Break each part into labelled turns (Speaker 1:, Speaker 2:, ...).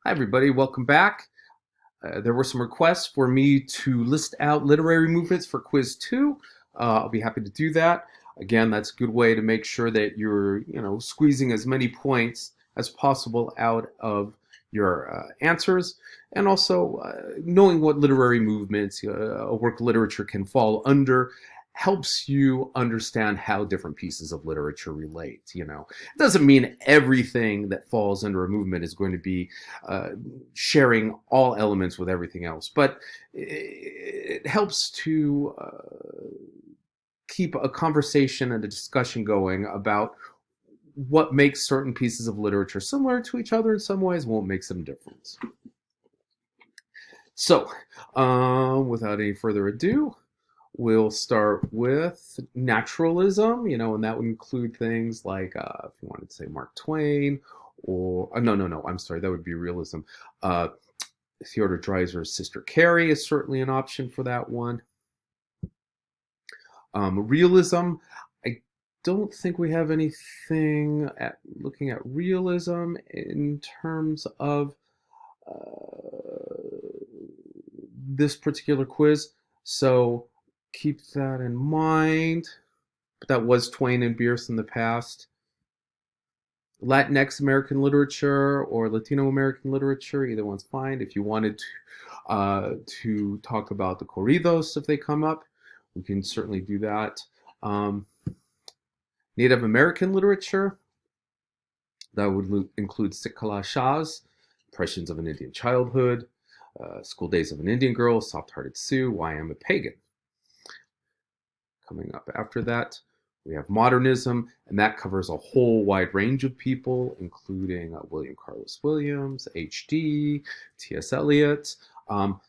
Speaker 1: Hi, everybody. Welcome back. There were some requests for me to list out literary movements for quiz two. I'll be happy to do that. Again, that's a good way to make sure that you're, squeezing as many points as possible out of your answers, and also knowing what literary movements a work of literature can fall under helps you understand how different pieces of literature relate. It doesn't mean everything that falls under a movement is going to be uh, sharing all elements with everything else, but it helps to keep a conversation and a discussion going about what makes certain pieces of literature similar to each other in some ways, won't make some difference. So, without any further ado, we'll start with naturalism, and that would include things like, if you wanted to say Mark Twain, or, no, I'm sorry, that would be realism. Uh, Theodore Dreiser's Sister Carrie is certainly an option for that one. Realism, I don't think we have anything looking at realism in terms of this particular quiz, so keep that in mind. But that was Twain and Bierce in the past. Latinx American literature or Latino American literature, either one's fine. If you wanted to talk about the corridos, if they come up, we can certainly do that. Native American literature, that would include Sitkala Shah's Impressions of an Indian Childhood, School Days of an Indian Girl, Soft-Hearted Sue, Why I'm a Pagan. Coming up after that, we have modernism, and that covers a whole wide range of people, including William Carlos Williams, H.D., T.S. Eliot.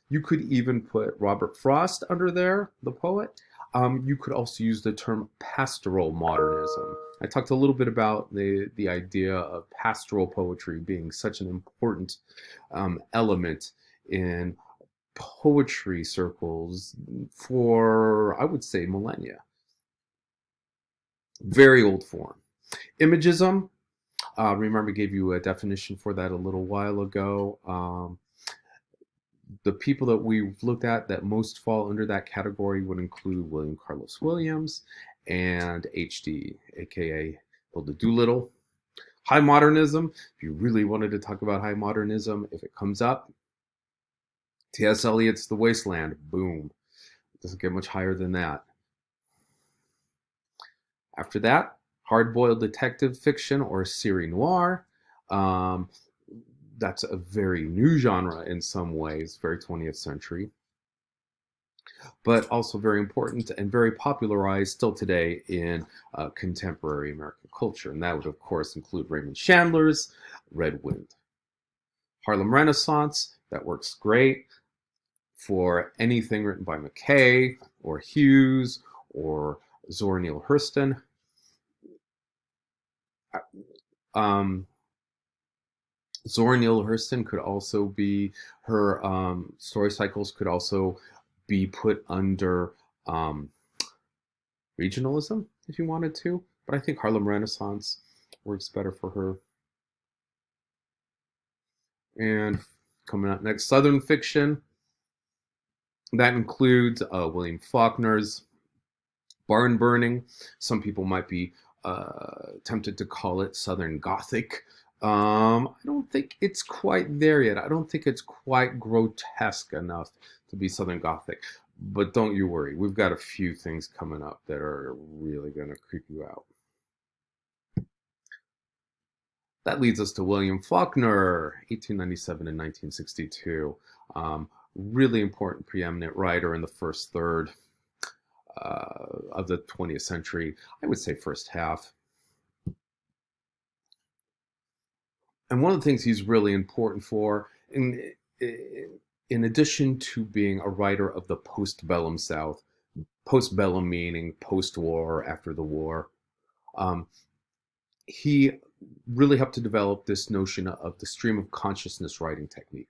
Speaker 1: You could even put Robert Frost under there, the poet. You could also use the term pastoral modernism. I talked a little bit about the idea of pastoral poetry being such an important element in poetry circles for, I would say, millennia. Very old form. Imagism, remember I gave you a definition for that a little while ago. The people that we've looked at that most fall under that category would include William Carlos Williams and H.D., aka Hilda Doolittle. High modernism, if you really wanted to talk about high modernism, if it comes up, T.S. Eliot's The Wasteland, boom. It doesn't get much higher than that. After that, hard-boiled detective fiction or série noire. Um, that's a very new genre in some ways, very 20th century, but also very important and very popularized still today in contemporary American culture. And that would, of course, include Raymond Chandler's Red Wind. Harlem Renaissance, that works great for anything written by McKay or Hughes or Zora Neale Hurston. Zora Neale Hurston could also be, her story cycles could also be put under regionalism if you wanted to, but I think Harlem Renaissance works better for her. And coming up next, Southern fiction. That includes William Faulkner's Barn Burning. Some people might be tempted to call it Southern Gothic. I don't think it's quite there yet. I don't think it's quite grotesque enough to be Southern Gothic. But don't you worry, we've got a few things coming up that are really going to creep you out. That leads us to William Faulkner, 1897 and 1962. Really important, preeminent writer in the first third of the 20th century. I would say first half. And one of the things he's really important for, in addition to being a writer of the postbellum South, postbellum meaning post-war, after the war, he really helped to develop this notion of the stream of consciousness writing technique.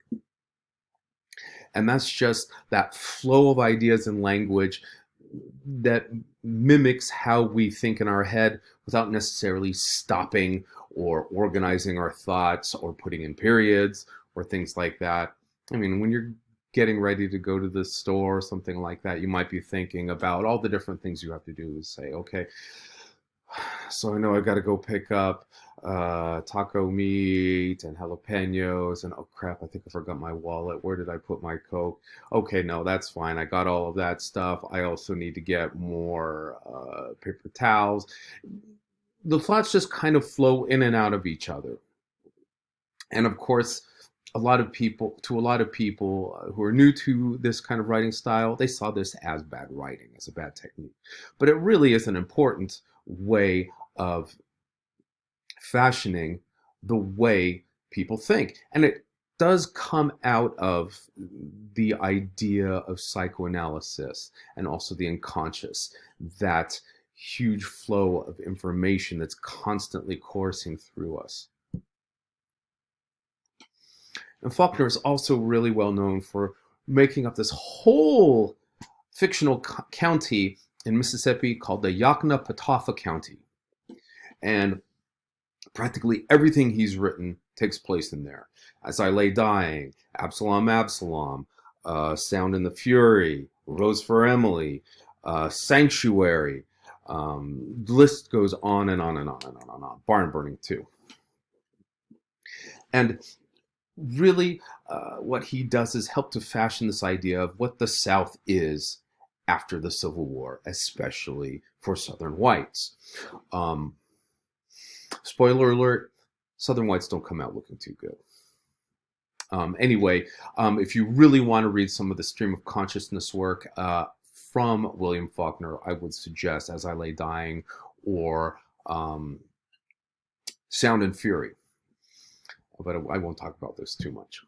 Speaker 1: And that's just that flow of ideas and language that mimics how we think in our head without necessarily stopping or organizing our thoughts or putting in periods or things like that. I mean, when you're getting ready to go to the store or something like that, you might be thinking about all the different things you have to do. Say, okay, so I know I got to go pick up taco meat and jalapenos, and oh crap, I think I forgot my wallet. Where did I put my Coke? Okay, no, that's fine. I got all of that stuff. I also need to get more paper towels. The thoughts just kind of flow in and out of each other. And of course, a lot of people who are new to this kind of writing style, they saw this as bad writing, as a bad technique. But it really is an important way of fashioning the way people think. And it does come out of the idea of psychoanalysis and also the unconscious, that huge flow of information that's constantly coursing through us. And Faulkner is also really well known for making up this whole fictional county in Mississippi called the Yakna County. And practically everything he's written takes place in there. As I Lay Dying, Absalom, Absalom, Sound and the Fury, Rose for Emily, Sanctuary. The list goes on and on and on and on and on. Barn Burning too. And really, what he does is help to fashion this idea of what the South is after the Civil War, especially for Southern whites. Spoiler alert, Southern whites don't come out looking too good. Anyway, if you really want to read some of the stream of consciousness work from William Faulkner, I would suggest As I Lay Dying or Sound and Fury. But I won't talk about this too much.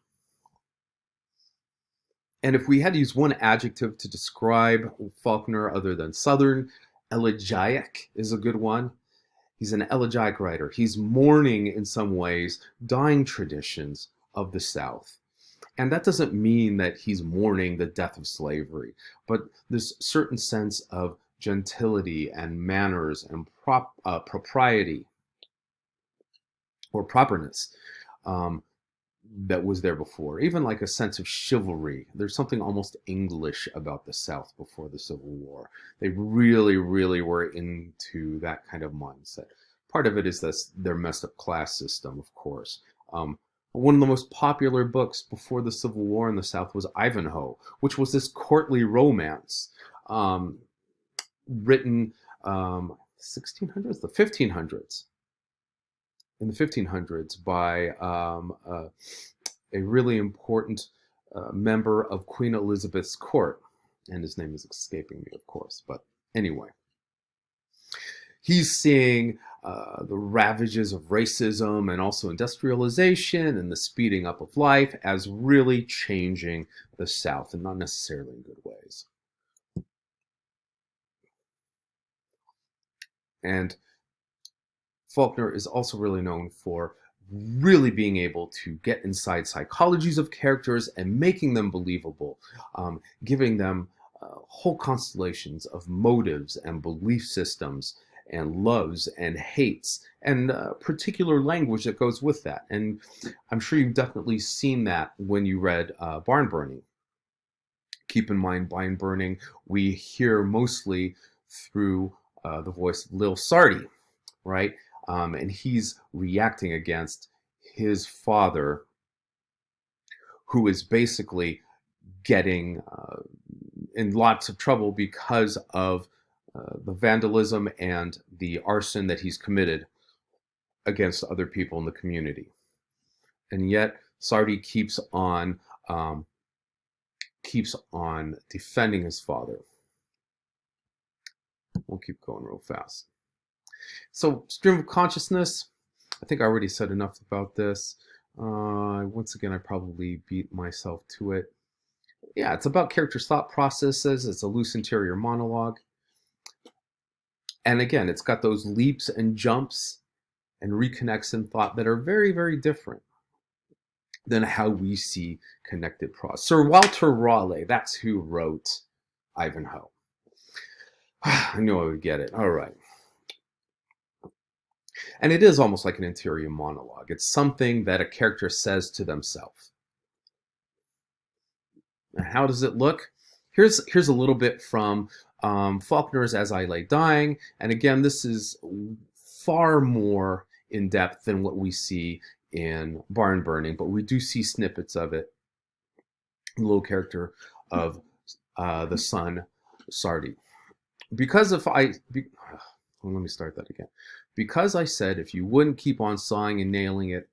Speaker 1: And if we had to use one adjective to describe Faulkner other than Southern, elegiac is a good one. He's an elegiac writer. He's mourning, in some ways, dying traditions of the South. And that doesn't mean that he's mourning the death of slavery, but this certain sense of gentility and manners and propriety or properness that was there before. Even like a sense of chivalry. There's something almost English about the South before the Civil War. They really, really were into that kind of mindset. Part of it is this, their messed up class system, of course. One of the most popular books before the Civil War in the South was Ivanhoe, which was this courtly romance written 1600s, the 1500s. In the 1500s by a really important member of Queen Elizabeth's court. And his name is escaping me, of course. But anyway, he's seeing the ravages of racism and also industrialization and the speeding up of life as really changing the South, and not necessarily in good ways. And Faulkner is also really known for really being able to get inside psychologies of characters and making them believable, giving them whole constellations of motives and belief systems and loves and hates and particular language that goes with that. And I'm sure you've definitely seen that when you read Barn Burning. Keep in mind, Barn Burning, we hear mostly through the voice of Lil Sardi, right? And he's reacting against his father, who is basically getting in lots of trouble because of the vandalism and the arson that he's committed against other people in the community. And yet Sardi keeps on defending his father. We'll keep going real fast. So, stream of consciousness, I think I already said enough about this. Once again, I probably beat myself to it. Yeah, it's about characters' thought processes. It's a loose interior monologue. And again, it's got those leaps and jumps and reconnects in thought that are very, very different than how we see connected prose. Sir Walter Raleigh, that's who wrote Ivanhoe. I knew I would get it. All right. And it is almost like an interior monologue. It's something that a character says to themselves. And how does it look? Here's a little bit from Faulkner's As I Lay Dying. And again, this is far more in depth than what we see in Barn Burning, but we do see snippets of it. The little character of the son, Sardi. Because if well, let me start that again. Because I said if you wouldn't keep on sawing and nailing it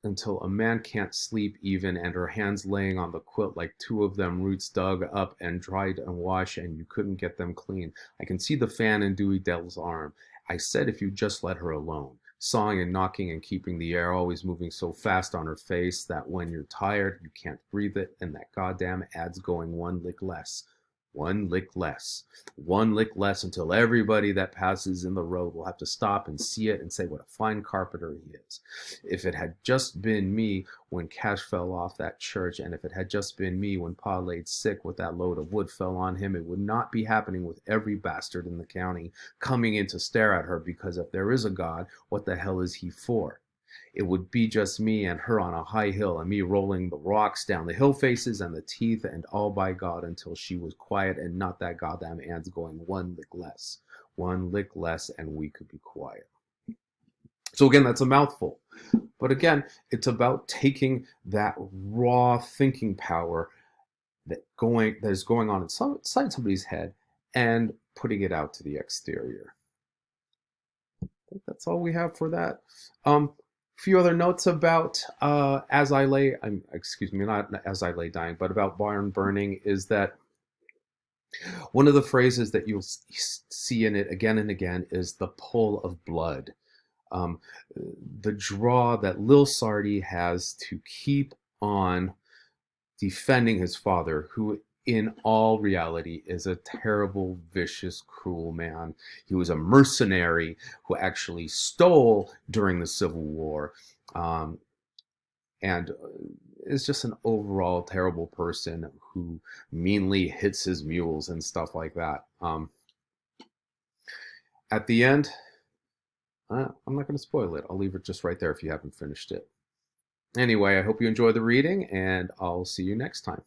Speaker 1: until a man can't sleep even, and her hands laying on the quilt like two of them roots dug up and dried and washed, and you couldn't get them clean. I can see the fan in Dewey Dell's arm. I said if you just let her alone, sawing and knocking and keeping the air always moving so fast on her face that when you're tired you can't breathe it, and that goddamn ad's going one lick less. One lick less. One lick less until everybody that passes in the road will have to stop and see it and say what a fine carpenter he is. If it had just been me when Cash fell off that church, and if it had just been me when Pa laid sick with that load of wood fell on him, it would not be happening with every bastard in the county coming in to stare at her, because if there is a God, what the hell is he for? It would be just me and her on a high hill, and me rolling the rocks down the hill faces and the teeth, and all by God until she was quiet, and not that goddamn ants going one lick less. One lick less, and we could be quiet. So again, that's a mouthful. But again, it's about taking that raw thinking power that is going on inside somebody's head and putting it out to the exterior. I think that's all we have for that. Few other notes about As I Lay, excuse me, not As I Lay Dying, but about Barn Burning is that one of the phrases that you'll see in it again and again is the pull of blood. Um, the draw that Lil Sardi has to keep on defending his father, who in all reality is a terrible, vicious, cruel man. He was a mercenary who actually stole during the Civil War, and is just an overall terrible person who meanly hits his mules and stuff like that. At the end, I'm not going to spoil it. I'll leave it just right there if you haven't finished it. Anyway, I hope you enjoy the reading, and I'll see you next time.